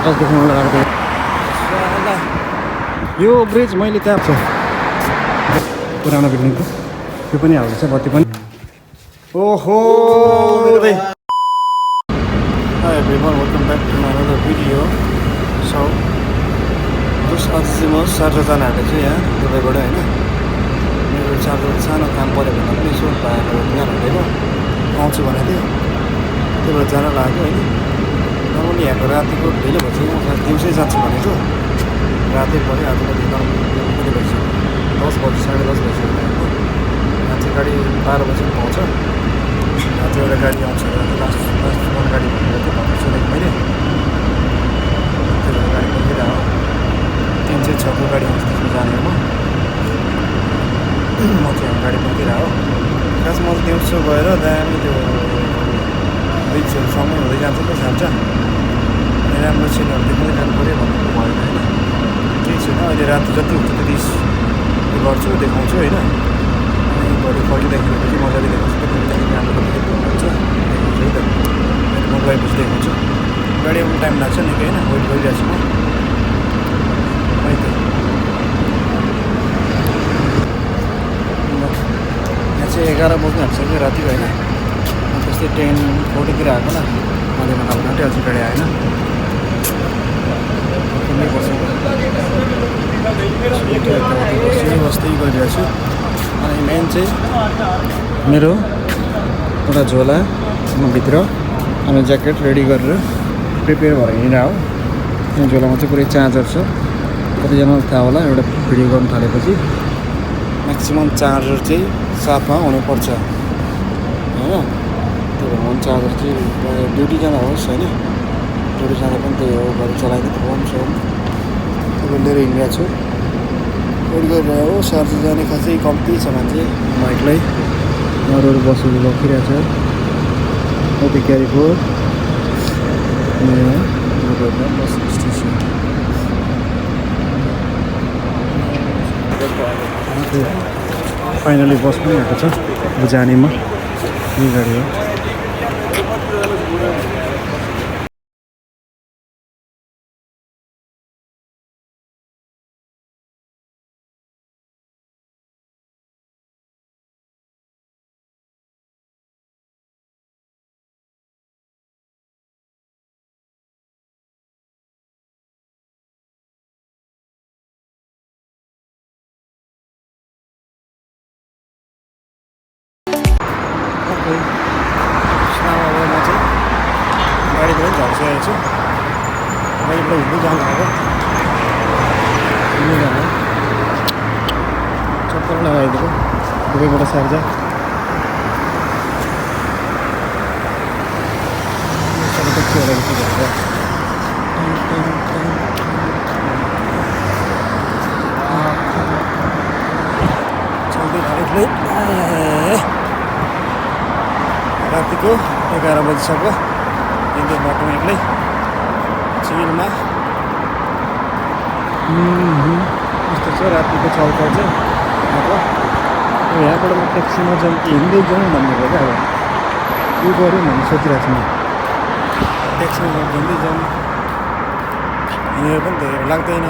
आकाश देखाउन लाग्दै यो ब्रिज मैले त्यहाँ छ पुरानो बिल्डिङको त्यो पनि हाल्दैछ बत्ती पनि ओहो Hi everyone, welcome back to another video. So, आज चाहिँ म सार्जा जान आएको छु यहाँ दुबईबाट होइन मेरो सार्जा सानो काम पऱ्यो भने पनि यसो पाएर यहाँ भनेको आउँछु भनेको थियो त्यही भएर जान लाग्यो होइन नर्मली यहाँको रातिको ढिलो भएपछि म खास दिउँसै जान्छु भनेको रातै पऱ्यो आज कति कति भइसक्यो 10 बजी 10:30 भइसक्यो यहाँ चाहिँ गाडी 12 बजी पाउँछ यहाँ चाहिँ एउटा गाडी आउँछ लास्ट वान गाडी भनेको थियो सुनेको मैले त्यो गाडी पर्खिरहेको हो 306 को गाडी आउँछ त्यसमा जाने हो म चाहिँ गाडी पर्खिरहेको हो खास म दिउँसो गएर दामी त्यो ब्रिजहरू सँगै हुँदै जान्छ नि सान्छ अनि राम्रो सिनहरू देख्दै जानु पऱ्यो भन्नु भएन होइन केही छैन अहिले राति जति हुन्छ त्यति गर्छु देखाउँछु होइन अनि भोलि फर्किँदाखेरि मजाले देखाउँछु त्यहाँदेखि राम्रो कति हुन्छ देखाउँछु है त अहिले म गएपछि देखाउँछु गाडी आउनु टाइम लाग्छ निकै होइन वेट गरिरहेको छु म है त यहाँ चाहिँ 11 बज्नु हाल्छ रातिको होइन त्यस्तै 10:40 आएको न मैले हाल घन्टै अझै गाडी आएन बस्दै गरिरहेको छु अनि मेन चाहिँ मेरो एउटा झोला भित्र अनि ज्याकेट रेडी गरेर प्रिपेयर भएर हिँडेर हो यो झोलामा चाहिँ पुरै चार्जर छ कतिजनालाई थाहा होला एउटा भिडियो गर्नु थालेपछि म्याक्सिमम चार्जर चाहिँ साथमा हुनुपर्छ होइन त्यो भएर चार्जर चाहिँ ड्युटी जाँदा होस् होइन ड्युटी जाँदा पनि त्यही हो घरि चलाइदिनु फोन सोन त्यो लिएर हिँडिरहेको छु वेट गरिरहेको हो चार्जर जाने खासै कम्ती छ मान्छे बाइकलाई अरू बसहरू रोकिरहेको छ ओपी क्यारिफोर बस स्टेसन फाइनली बस पनि आएको छ जानेमा यही गाडी हो गाडीबाट झर्सिरहेको छु गाडीबाट हिँड्दै जानु अब हिँड्दै जानु चक्कर लगाइदिएको दुबईबाट सार्जा चल्दै रातिको 11 बजीसम्म हिँड्दै बाटोमा एक्लै चिलमा यस्तो छ रातिको चलचल चाहिँ अब यहाँबाट म ट्याक्सीमा जाउँ कि हिँड्दै जाउँ भन्नेको क्या अब के गऱ्यो भन्ने सोचिरहेको छु म ट्याक्सीमा जाउँ हिँड्दै जाउँ हिँडेर पनि धेरै लाग्दैन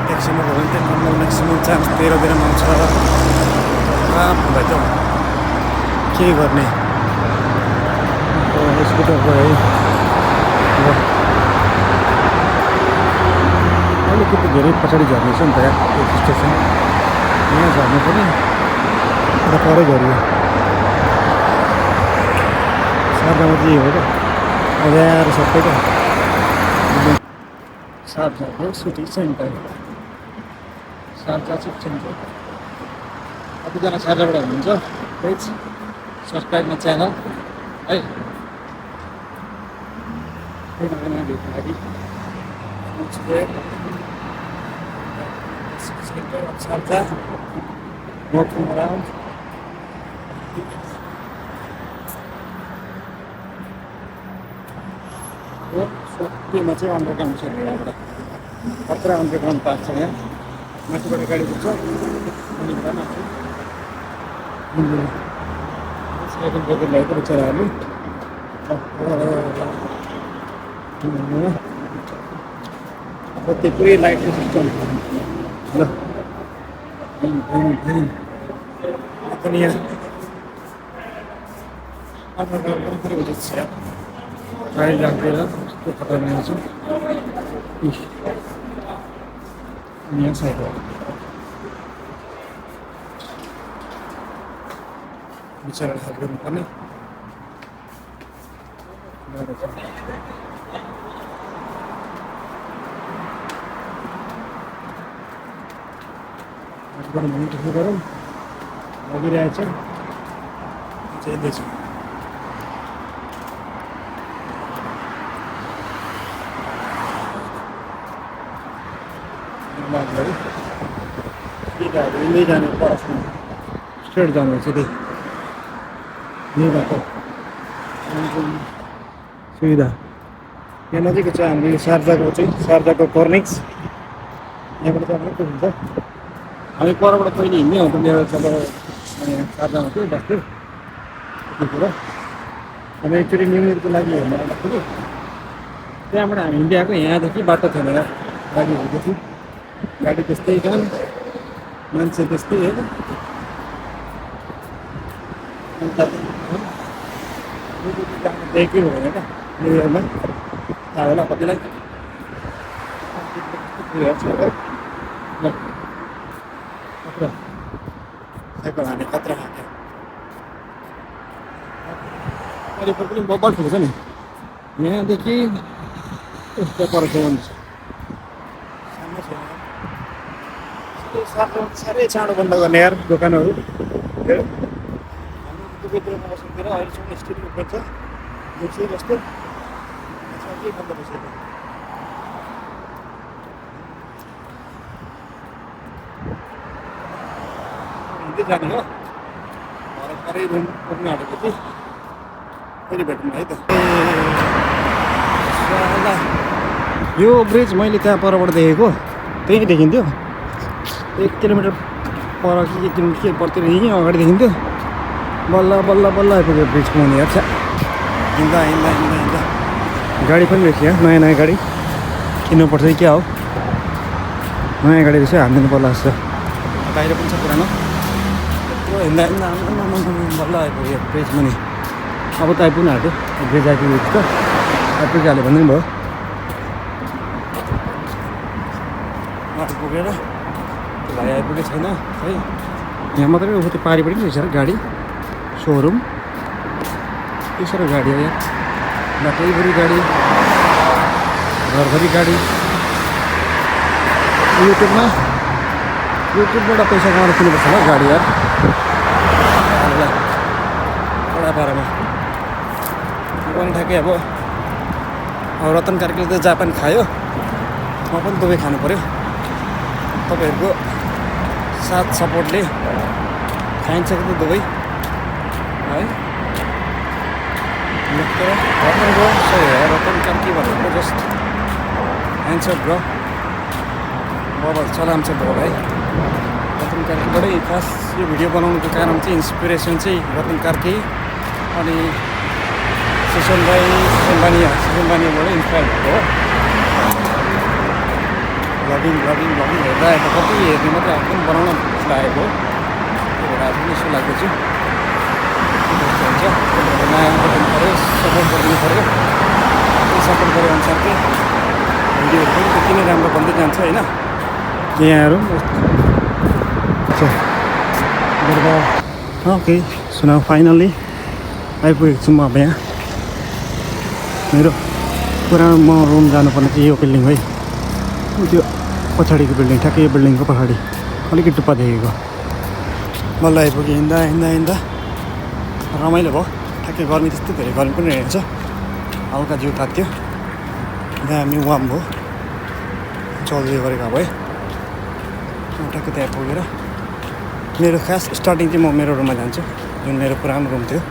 ट्याक्सीमा गयो भने चाहिँ नर्मल म्याक्सिमम् चार्ज 13 आउँछ हुँदै त के गर्ने स्कुटर गयो अलिकति धेरै पछाडि झर्नेछ नि त यार स्टेसन यहाँ झर्नु पनि एउटा परै गऱ्यो सार्जामा चाहिँ हो त अँध्यारो सबै त सार्जाको city centre Sharjah city centre कतिजना सार्जाबाट हुनुहुन्छ प्लिज सब्सक्राइब माई च्यानल है Sarja walking around त्योमा चाहिँ अन्डरग्राउन्ड छ यहाँबाट खतरा अन्डरग्राउन्ड पार्क छ यहाँ माथिबाट गाडी पुग्छ अनि माथि साइकल बोकेर ल्याएको बिचराहरूले कति पुरै लाइट सिस्टम ल पनि यहाँ गाडी राखेर कस्तो खतरनाक छ यहाँ साइड हो बिचरा हाल्नु पर्ने गरौँ लगिरहेछ चाहिँ हिँड्दै जाने परसम्म स्ट्रेट जानु सिधै यही बाटो सुविधा यहाँ नजिकै छ हाम्रो यो शारजाको कर्निक्स यहाँबाट चाहिँ हाम्रो हुन्छ हामी परबाट पहिले हिँड्ने हो मेरो शारजामा थियो बस्थ्यो त्यतिखेर अब एकचोटि न्यु इयरको लागि हेर्न आउँदाखेरि त्यहाँबाट हामी हिँड्दै आएको यहाँदेखि बाटो थिएन गाडी हिँड्दैछु गाडी त्यस्तै काम मान्छे त्यस्तै हो देख्यो भने क्या न्यु इयरमा थाहा होला कतिलाई साइकल हाने खतरा खाने वरिपरि पनि बब्बल ठुलो छ नि यहाँदेखि यस्तो परसम्म साह्रै चाँडो बन्द गर्ने यार दोकानहरू दुबईतिरमा बसेर अहिलेसम्म स्टिल ओपन छ देख्छु जस्तो केही बन्द बसेको हिँड्दै जाने हो भरे रुम पुग्न आँटेको थिएँ फेरि भेटौँ है त यो ब्रिज मैले त्यहाँ परबाट देखेको त्यही देखिन्थ्यो 1 किलोमिटर पर कि 1 किलोमिटर के परतिर यहीँ अगाडि देखिन्थ्यो बल्ल बल्ल बल्ल आइपुग्यो ब्रिज पुग्ने हेर्छ हिँड्दा हिँड्दा हिँड्दा हिँड्दा गाडी पनि रहेछ यहाँ नयाँ गाडी किन्नुपर्छ कि क्या हो नयाँ गाडी रहेछ हानिदिनु पर्ला जस्तो बाहिर पनि छ पुरानो यत्रो हिँड्दा हिँड्दा बल्ल आइपुग्यो ब्रिज पनि अब त आइपुग्नु आँट्यो ब्रिज आइपुग्यो त आइपुगिहाल्यो भन्ने भयो आइपुगेर भाइ आइपुगेको छैन है यहाँ मात्रै अब त्यो पारिपट्टि पनि रहेछ र गाडी सोरुम के साह्रो गाडी हो यहाँ बाटैभरि गाडी घरभरि गाडी युट्युबबाट पैसा कमाएर किन्नुपर्छ होला गाडी यार बडा पारामा पनि ठ्याक्कै अब रतन कार्कीले त जापान खायो म पनि दुबई खानु पऱ्यो तपाईँहरूको साथ सपोर्टले खाइन्छ कि त दुबई है रतन कार्की भनेको जस्ट एन्सर ब्रो बबल चलाम छ ब्रो है रतन कार्कीबाटै खास यो भिडियो बनाउनुको कारण चाहिँ इन्सपिरेसन चाहिँ रतन कार्की अनि सुसन बानीबाट इन्सपायर भएको हो भ्लगिङ हेर्दा कति हेर्ने मात्रै आफू पनि बनाउन लागेको हो त्यही भएर आफू पनि यसो लाग्दैछु हुन्छ नयाँ गरिदिनु पऱ्यो सपोर्ट गरिदिनु पऱ्यो त्यही सपोर्ट गरे अनुसारकै भिडियोहरू पनि त्यति नै राम्रो बन्दै जान्छ होइन यहाँहरू ओके सुनाउ फाइनल्ली आइपुगेको छु म अब यहाँ मेरो पुरानो म रुम जानुपर्ने चाहिँ यो बिल्डिङ है त्यो पछाडिको बिल्डिङ ठ्याक्कै यो बिल्डिङको पछाडि अलिकति टुप्पा देखेको बल्ल आइपुग्यो हिँड्दा रमाइलो भयो ठ्याक्कै गर्मी त्यस्तो धेरै गर्मी पनि रहेछ हल्का जिउ तात्यो दामी वाम भयो चल्दै गरेको भए ठ्याक्कै त्यहाँ पुगेर मेरो खास स्टार्टिङ चाहिँ म मेरो रुममा जान्छु जुन मेरो पुरानो रुम थियो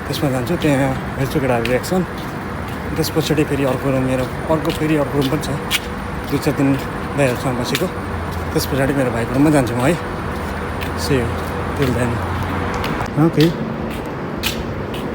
त्यसमा जान्छु त्यहाँ हेर्छु केटाहरू रिएक्सन त्यस पछाडि फेरि अर्को रुम मेरो फेरि अर्को रुम पनि छ 2-4 दिन भाइहरूसँग बसेको त्यस पछाडि मेरो भाइको रुममा जान्छु म है same till then okay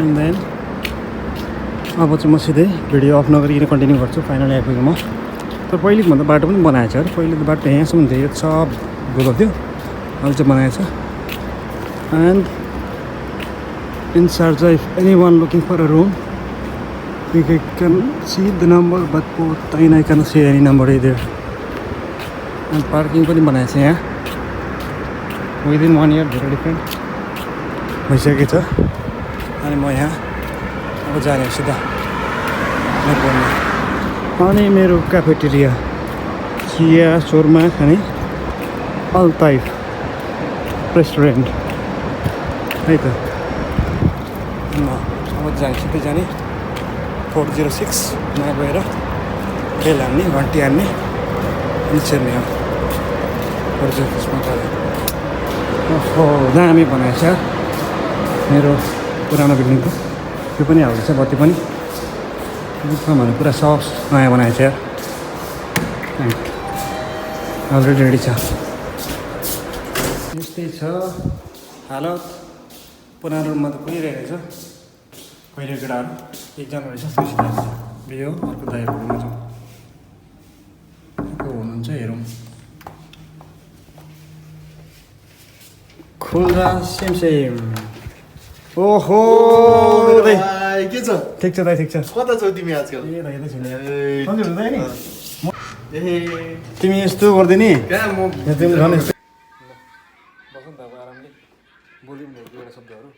and then अब चाहिँ म सिधै भिडियो अफ नगरिकन कन्टिन्यू गर्छु फाइनली आइपुगेँ म तर पहिलेको भन्दा बाटो पनि बनाएछ अरे पहिले त बाटो यहाँसम्म थियो यो सब गोलो थियो अहिले चाहिँ बनाएछ and inside if anyone looking for a room you can see the number but I cannot see any number either and parking पनि बनाएछ यहाँ within 1 year धेरै डिफ्रेन्ट भइसकेको छ अनि म यहाँ अब जाने सिधा नेटवर्कमा अनि मेरो क्याफेटेरिया चिया शोरमा खाने अल्ताइफ रेस्टुरेन्ट है त अब जाने सिधै जाने 406 मा गएर बेल हान्ने घन्टी हान्ने अनि छिर्ने हो 406 मा गएर ओहो दामी बनाएछ मेरो पुरानो बिल्डिङको त्यो पनि हाल्दैछ बत्ती पनि भने पुरा सफ नयाँ बनाएछ यार अलरेडी रेडी छ यस्तै छ हालत पुरानो रुममा त कुहिरहेको छ पहिलो केटाहरू एकजना रहेछ सुइसिरहेको छ बियो अर्को दाइको रुममा छ को हुनुहुन्छ हेरौँ खुल्दा सेम सेम ओहो के छ ठिक छ दाइ ठिक छ कता छौ तिमी आजकल ए दाइ यतै छु नि सन्चै हुँदैन नि तिमी यस्तो गर्दिनी कहाँ म तिमी झन् यस्तो बस नि त अब आरामले बोल्यौँ न एउटा शब्दहरू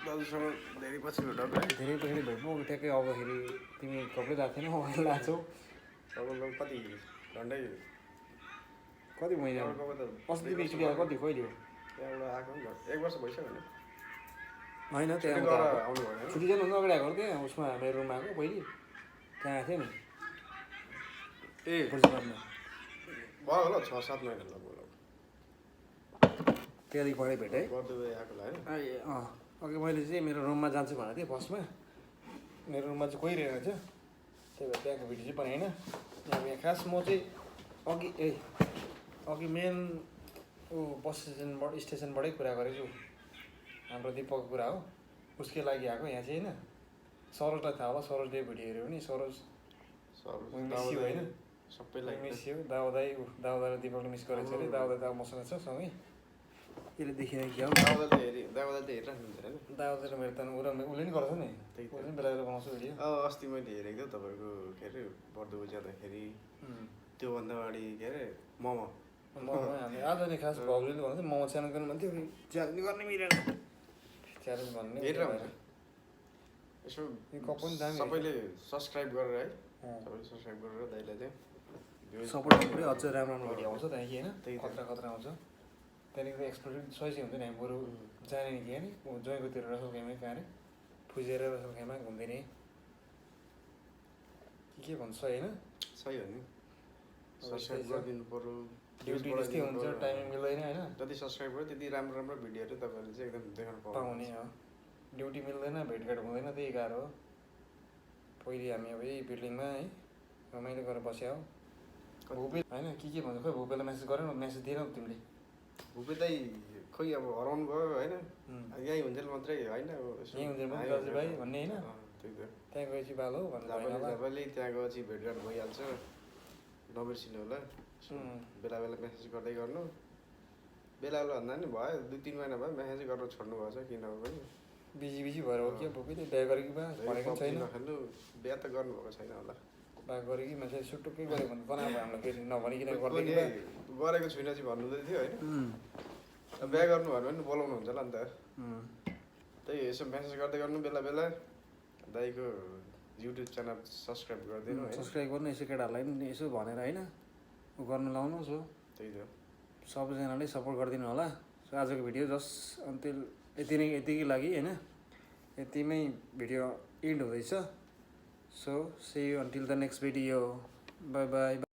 दाजुसँग धेरै पछि भेटौँ है धेरै पछाडि भेट्नु ठ्याक्कै आउँदाखेरि तिमी कपडै गएको थिएन अहिले गएको छौ लगभग कति घन्टै कति महिना अस्ति बिस कति कहिले हो त्यहाँबाट आएको नि एक वर्ष भइसक्यो नि होइन गएर त्यहाँ आउनु भएन छुट्टी जानुभन्दा अगाडि आएको त्यहाँ उसमा मेरो रुममा आएको पहिले त्यहाँ आएको थियो नि ए बुझ्नु भयो होला 6-7 महिना लगभग त्यहाँदेखि पढाइ भेटेँ गर्दै आएको होला होइन अघि मैले चाहिँ मेरो रुममा जान्छु भनेको थिएँ फर्स्टमा मेरो रुममा चाहिँ कोही रहेन थियो त्यही भएर त्यहाँको भिडियो चाहिँ बनाएन यहाँ खास म चाहिँ अघि मेन बस स्टेसनबाटै कुरा गरेको छु हाम्रो दिपकको कुरा हो उसकै लागि आएको यहाँ चाहिँ होइन सरोजलाई थाहा होला सरोजले भिडियो हेऱ्यो भने सरोज मिसियो होइन सबैलाई मिसियो दाउदाई दिपकले मिस गरेको छ अरे दाउदाई त अब मसँग छ सँगै त्यसले देखिने क्या हो दाउदाले हेरिराख्नुहुन्छ होइन दाउदाले मेरो त उसले नि गर्छ नि उसले पनि बेला बेला बनाउँछ भिडियो अस्ति मैले हेरेको थिएँ तपाईँको के अरे बर्दो ज्यादाखेरि त्योभन्दा अगाडि के अरे मोमो आज नि खास भाउजूले भन्थ्यो मोमो च्यालेन्ज गर्नु भन्थ्यो च्यालेन्ज गर्ने मिलेन च्यालेन्ज भन्ने यसो कप पनि दामी सबैले सब्सक्राइब गरेर है सबैले सब्सक्राइब गरेर दाइलाई चाहिँ सपोर्ट गर्नु अझ राम्रो राम्रो भिडियो आउँछ त्यहाँदेखि होइन खतरा खतरा आउँछ त्यहाँदेखि एक्सप्लोर सही हुन्छ नि हामी बरु जाने नि कि होइन जयकोतिर रसल खेमा कहाँ अरे फुजेर रसल खेमा घुम्दिने के भन्छ होइन सही हो नि सब्सक्राइब गरिदिनु पऱ्यो ड्युटी त्यस्तै हुन्छ टाइमिङ मिल्दैन होइन जति सब्सक्राइब गर्यो त्यति राम्रो राम्रो भिडियोहरू तपाईँहरूले चाहिँ एकदम देखाउनु पाउने हो ड्युटी मिल्दैन भेटघाट हुँदैन त्यही गाह्रो हो पहिले हामी अब यही बिल्डिङमा है रमाइलो गरेर बस्यो हो भुपेल होइन के भन्छ खोइ भुपेलाई मेसेज गरेन मेसेज दिएनौ तिमीले भुपे दाइ खोइ अब हराउनु गयो होइन यहीँ हुन्जेल मात्रै होइन यहीँ हुन्जेल मात्रै दाजु भाइ भन्ने होइन त्यही त त्यहाँ गएपछि बाल हो भन्नु तपाईँले त्यहाँ गएपछि भेटघाट भइहाल्छ नबिर्सिनु होला बेला बेला मेसेज गर्दै गर्नु बेला बेला भन्दा नि भयो 2-3 महिना भयो मेसेज गरेर छोड्नु भएको छ किन पनि बिजी भएर हो कि भुपेले बिहा गरेको बा भनेको छैन नखेल्नु बिहा त गर्नुभएको छैन होला बिहा गरेकी मान्छे सुटुक्कै गऱ्यो भने बनाएको हामीलाई फेरि नभनिकन गरेको छुइनँ चाहिँ भन्नुहुँदै थियो होइन बिहा गर्नु भयो भने बोलाउनु हुन्छ होला नि त त्यही यसो मेसेज गर्दै गर्नु बेला बेला दाइको युट्युब च्यानल सब्सक्राइब गरिदिनु सब्सक्राइब गर्नु यसो केटाहरूलाई पनि यसो भनेर होइन गर्नु लाउनु सो त्यही त सबैजनाले सपोर्ट गरिदिनु होला सो आजको भिडियो जस्ट अन्तिल यतिकै लागि होइन यतिमै भिडियो इन्ड हुँदैछ so see you until the next video bye by